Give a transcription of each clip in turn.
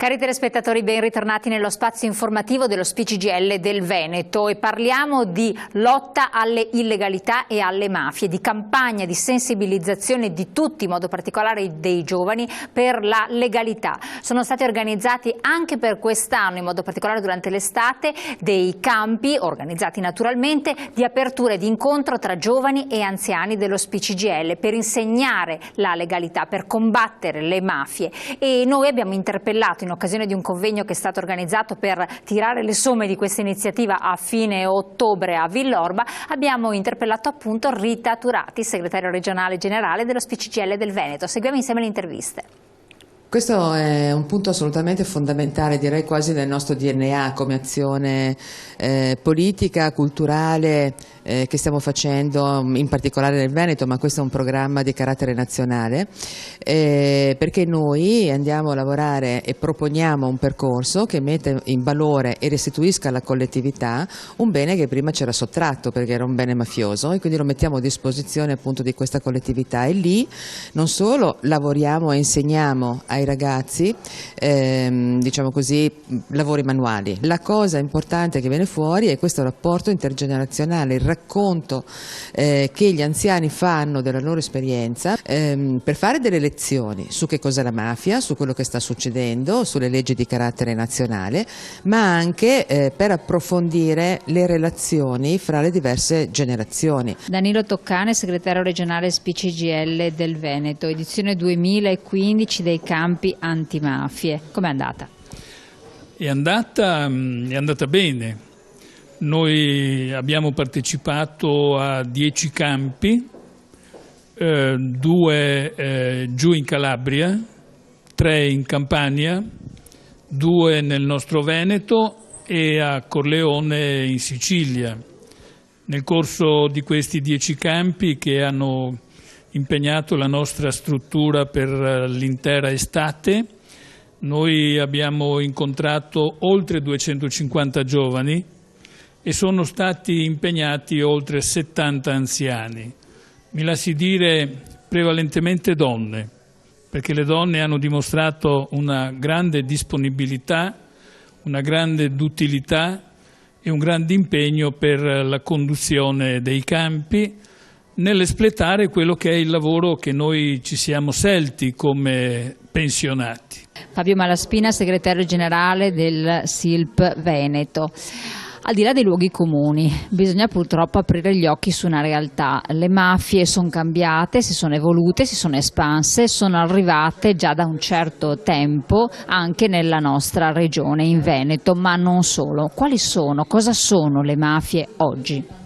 Cari telespettatori, ben ritornati nello spazio informativo dello SPCGL del Veneto e parliamo di lotta alle illegalità e alle mafie, di campagna di sensibilizzazione di tutti, in modo particolare dei giovani, per la legalità. Sono stati organizzati anche per quest'anno, in modo particolare durante l'estate, dei campi, organizzati naturalmente, di apertura e di incontro tra giovani e anziani dello SPCGL per insegnare la legalità, per combattere le mafie. E noi abbiamo interpellato in occasione di un convegno che è stato organizzato per tirare le somme di questa iniziativa a fine ottobre a Villorba, abbiamo interpellato appunto Rita Turati, segretario regionale generale dello SPCGL del Veneto. Seguiamo insieme le interviste. Questo è un punto assolutamente fondamentale, direi quasi del nostro DNA come azione politica, culturale che stiamo facendo in particolare nel Veneto, ma questo è un programma di carattere nazionale perché noi andiamo a lavorare e proponiamo un percorso che mette in valore e restituisca alla collettività un bene che prima c'era sottratto perché era un bene mafioso, e quindi lo mettiamo a disposizione appunto di questa collettività, e lì non solo lavoriamo e insegniamo ai ragazzi diciamo così lavori manuali. La cosa importante che viene fuori è questo rapporto intergenerazionale, il racconto che gli anziani fanno della loro esperienza per fare delle lezioni su che cos'è la mafia, su quello che sta succedendo, sulle leggi di carattere nazionale, ma anche per approfondire le relazioni fra le diverse generazioni. Danilo Toccane, segretario regionale SPCGL del Veneto, edizione 2015 dei campi antimafie. Com'è andata? È andata bene. Noi abbiamo partecipato a 10 campi, 2 giù in Calabria, 3 in Campania, 2 nel nostro Veneto e a Corleone in Sicilia. Nel corso di questi 10 campi, che hanno impegnato la nostra struttura per l'intera estate, noi abbiamo incontrato oltre 250 giovani e sono stati impegnati oltre 70 anziani. Mi lasci dire prevalentemente donne, perché le donne hanno dimostrato una grande disponibilità, una grande dutilità e un grande impegno per la conduzione dei campi, nell'espletare quello che è il lavoro che noi ci siamo scelti come pensionati. Fabio Malaspina, segretario generale del SILP Veneto. Al di là dei luoghi comuni, bisogna purtroppo aprire gli occhi su una realtà. Le mafie sono cambiate, si sono evolute, si sono espanse, sono arrivate già da un certo tempo anche nella nostra regione, in Veneto, ma non solo. Quali sono, cosa sono le mafie oggi?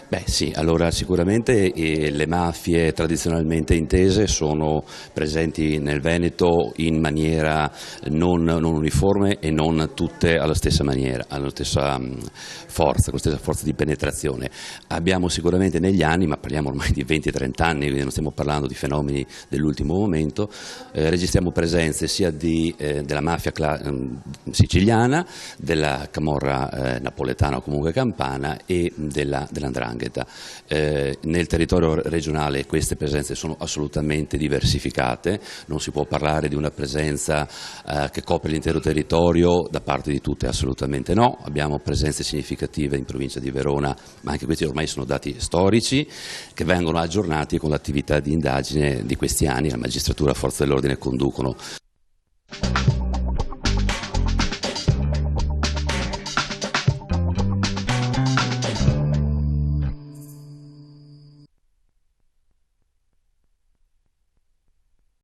Beh sì, allora sicuramente le mafie tradizionalmente intese sono presenti nel Veneto in maniera non uniforme e non tutte alla stessa maniera, alla stessa forza, con la stessa forza di penetrazione. Abbiamo sicuramente negli anni, ma parliamo ormai di 20-30 anni, quindi non stiamo parlando di fenomeni dell'ultimo momento, registriamo presenze sia della mafia siciliana, della camorra napoletana o comunque campana e dell''ndrangheta. Nel territorio regionale queste presenze sono assolutamente diversificate, non si può parlare di una presenza che copre l'intero territorio da parte di tutte, assolutamente no. Abbiamo presenze significative in provincia di Verona, ma anche questi ormai sono dati storici che vengono aggiornati con l'attività di indagine di questi anni, la magistratura a forza dell'ordine conducono.